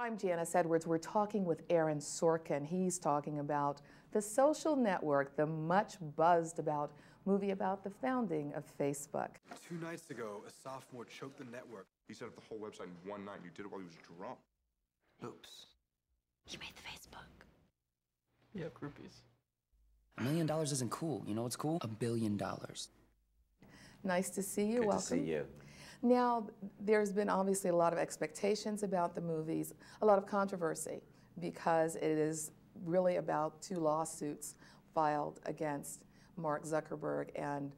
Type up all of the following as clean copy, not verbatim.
I'm Janice Edwards. We're talking with Aaron Sorkin. He's talking about The Social Network, the much buzzed about movie about the founding of Facebook. 2 nights ago, a sophomore choked the network. He set up the whole website in one night. You did it while he was drunk. Oops. He made the Facebook. Yeah, groupies. $1 million isn't cool. You know what's cool? $1 billion. Nice to see you. Good Welcome. to see you. Now, there's been obviously a lot of expectations about the movies, a lot of controversy, because it is really about 2 lawsuits filed against Mark Zuckerberg and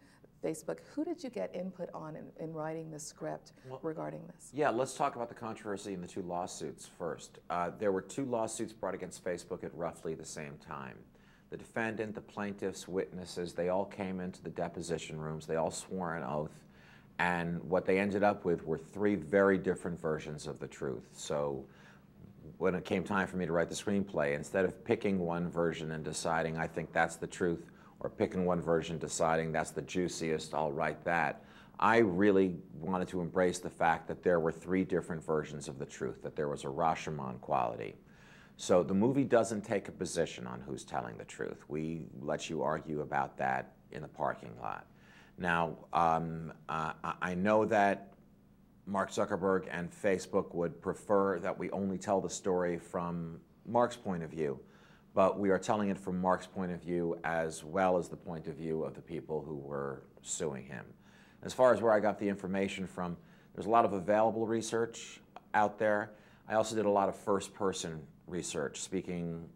Facebook. Who did you get input on in writing the script regarding this? Yeah, let's talk about the controversy in the 2 lawsuits first. There were 2 lawsuits brought against Facebook at roughly the same time. The defendant, the plaintiffs, witnesses, they all came into the deposition rooms, they all swore an oath, and what they ended up with were 3 very different versions of the truth. So when it came time for me to write the screenplay, instead of picking one version and deciding I think that's the truth, or picking one version, deciding that's the juiciest, I'll write that. I really wanted to embrace the fact that there were 3 different versions of the truth, that there was a Rashomon quality. So the movie doesn't take a position on who's telling the truth. We let you argue about that in the parking lot. Now, I know that Mark Zuckerberg and Facebook would prefer that we only tell the story from Mark's point of view, but we are telling it from Mark's point of view as well as the point of view of the people who were suing him. As far as where I got the information from, there's a lot of available research out there. I also did a lot of first-person research, speaking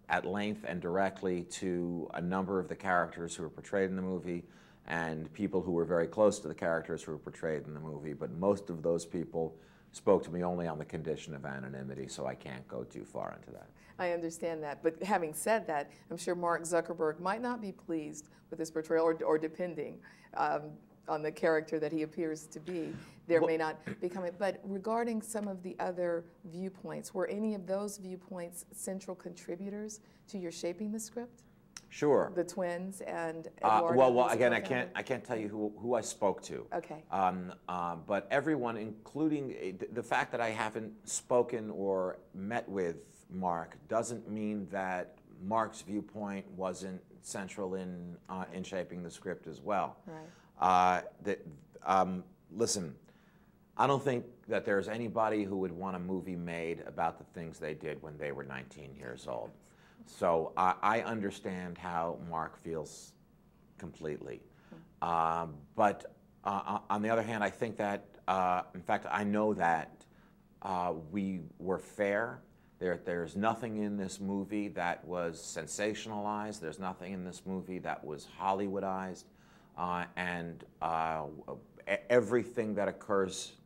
at length and directly to a number of the characters who were portrayed in the movie and people who were very close to the characters who were portrayed in the movie, but most of those people spoke to me only on the condition of anonymity, so I can't go too far into that. I understand that, but having said that, I'm sure Mark Zuckerberg might not be pleased with this portrayal, or depending on the character that he appears to be, there may not be coming. But regarding some of the other viewpoints, were any of those viewpoints central contributors to your shaping the script? Sure. The twins and Eduardo. Well, again, I can't tell you who I spoke to. Okay. But everyone, including the fact that I haven't spoken or met with Mark, doesn't mean that Mark's viewpoint wasn't central in shaping the script as well. Right. Listen, I don't think that there's anybody who would want a movie made about the things they did when they were 19 years old. So I understand how Mark feels completely. But on the other hand, I think that, in fact, I know that we were fair. There's nothing in this movie that was sensationalized. There's nothing in this movie that was Hollywoodized. And everything that occurs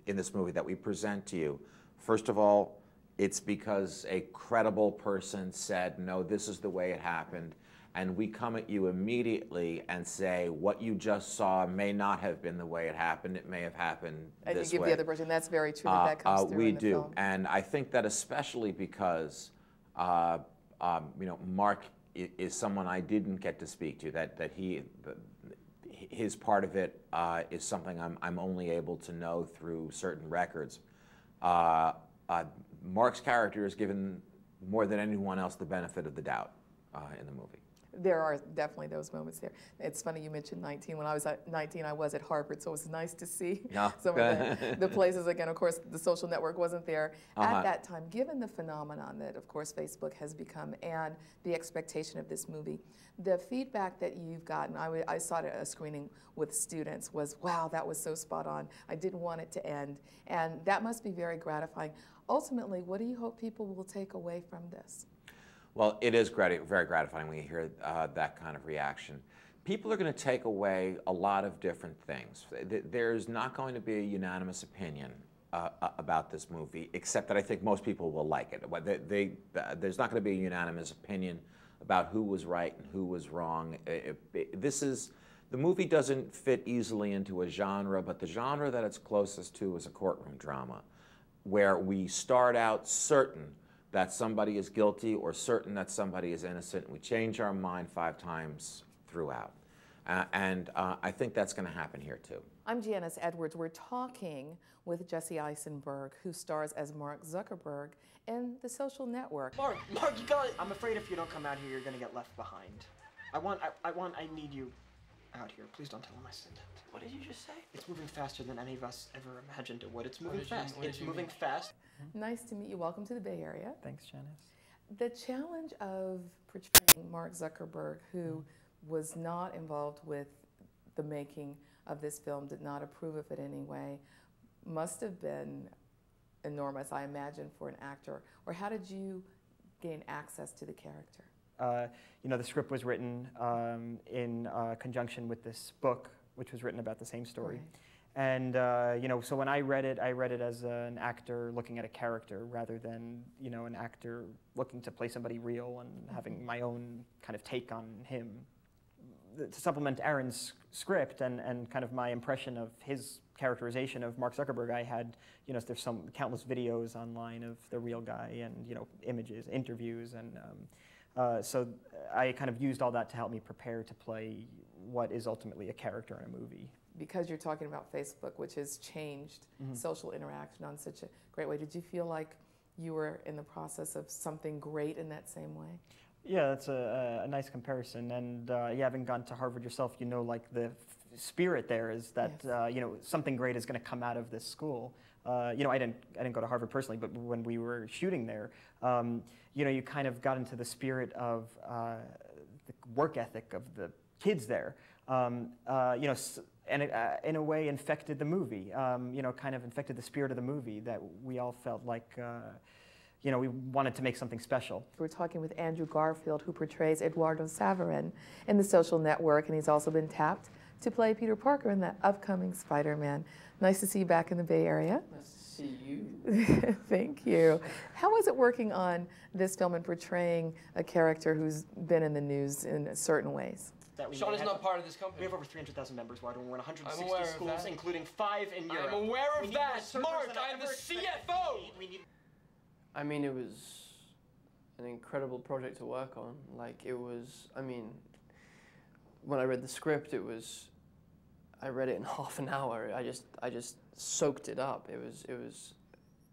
in this movie that we present to you, first of all, it's because a credible person said, no, this is the way it happened. And we come at you immediately and say, what you just saw may not have been the way it happened. It may have happened this way. And you give the other version. That's very true. That comes through in the film. We do. And I think that especially because, Mark is someone I didn't get to speak to, that his part of it is something I'm only able to know through certain records. Mark's character is given more than anyone else the benefit of the doubt in the movie. There are definitely those moments there. It's funny you mentioned 19. When I was at 19, I was at Harvard, so it was nice to see some of the places again. Of course, the social network wasn't there at that time. Given the phenomenon that, of course, Facebook has become and the expectation of this movie, the feedback that you've gotten, I saw it at a screening with students, was, wow, that was so spot on. I didn't want it to end. And that must be very gratifying. Ultimately, what do you hope people will take away from this? Well, it is very gratifying when you hear that kind of reaction. People are going to take away a lot of different things. There's not going to be a unanimous opinion about this movie, except that I think most people will like it. There's not going to be a unanimous opinion about who was right and who was wrong. The movie doesn't fit easily into a genre, but the genre that it's closest to is a courtroom drama, where we start out certain that somebody is guilty or certain that somebody is innocent. We change our mind 5 times throughout. I think that's going to happen here too. I'm Janice Edwards. We're talking with Jesse Eisenberg, who stars as Mark Zuckerberg in The Social Network. Mark, you got it. I'm afraid if you don't come out here, you're gonna get left behind. I need you out here. Please don't tell him I said that. What did you just say? It's moving faster than any of us ever imagined it would. It's moving fast. It's moving fast. Nice to meet you. Welcome to the Bay Area. Thanks, Janice. The challenge of portraying Mark Zuckerberg, who was not involved with the making of this film, did not approve of it in any way, must have been enormous, I imagine, for an actor. Or how did you gain access to the character? The script was written in conjunction with this book, which was written about the same story. Right. And, so when I read it as an actor looking at a character rather than, an actor looking to play somebody real and having my own kind of take on him. To supplement Aaron's script and kind of my impression of his characterization of Mark Zuckerberg, I had, there's some countless videos online of the real guy and, images, interviews, and so I kind of used all that to help me prepare to play what is ultimately a character in a movie. Because you're talking about Facebook, which has changed social interaction on such a great way, did you feel like you were in the process of something great in that same way? Yeah, that's a nice comparison. And having gone to Harvard yourself, like the spirit there is that yes. Something great is going to come out of this school. I didn't go to Harvard personally, but when we were shooting there, you kind of got into the spirit of the work ethic of the kids there. And it, in a way, infected the movie. Kind of infected the spirit of the movie that we all felt like. We wanted to make something special. We're talking with Andrew Garfield, who portrays Eduardo Saverin in The Social Network, and he's also been tapped to play Peter Parker in the upcoming Spider-Man. Nice to see you back in the Bay Area. Nice to see you. Thank you. How was it working on this film and portraying a character who's been in the news in certain ways? Sean is not part of this company. We have over 300,000 members wide. We're in 160 schools, including 5 in Europe. I'm aware of that. Mark, I'm the CFO! I mean, it was an incredible project to work on. When I read the script, I read it in half an hour. I just soaked it up. It was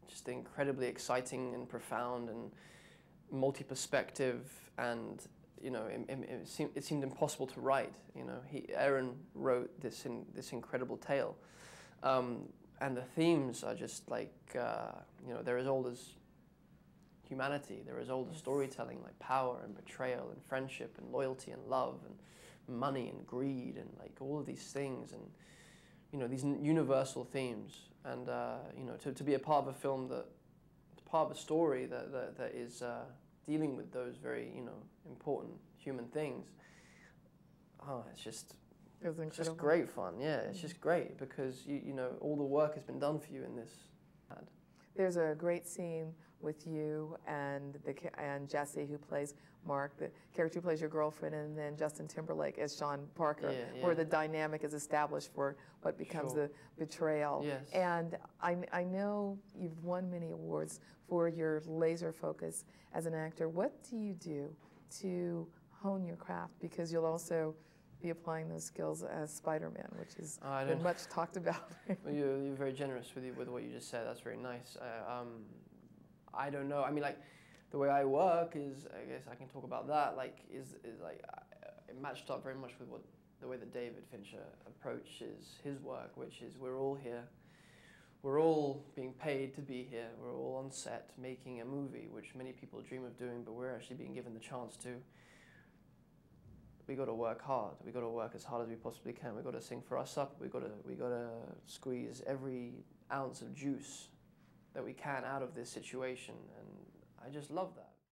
just incredibly exciting and profound and multi-perspective, and it seemed impossible to write. Aaron wrote this incredible tale, and the themes are just like they're as old as humanity. They're as old as storytelling, like power and betrayal and friendship and loyalty and love and money and greed and like all of these things, and these universal themes, and to be a part of a film part of a story that is dealing with those very important human things. It's just great fun. Yeah, it's just great because all the work has been done for you in this. There's a great scene with you and Jesse, who plays Mark, the character who plays your girlfriend, and then Justin Timberlake as Sean Parker, where the dynamic is established for what becomes the betrayal. Yes. And I know you've won many awards for your laser focus as an actor. What do you do to hone your craft? Because you'll also be applying those skills as Spider-Man, which has been much talked about. Well, you're very generous with what you just said. That's very nice. I don't know. I mean, like, the way I work is, I guess I can talk about that. Like, it matched up very much with the way that David Fincher approaches his work, which is we're all here. We're all being paid to be here. We're all on set making a movie, which many people dream of doing, but we're actually being given the chance to. We got to work hard. We got to work as hard as we possibly can. We got to sing for our supper. We got to squeeze every ounce of juice that we can out of this situation, and I just love that.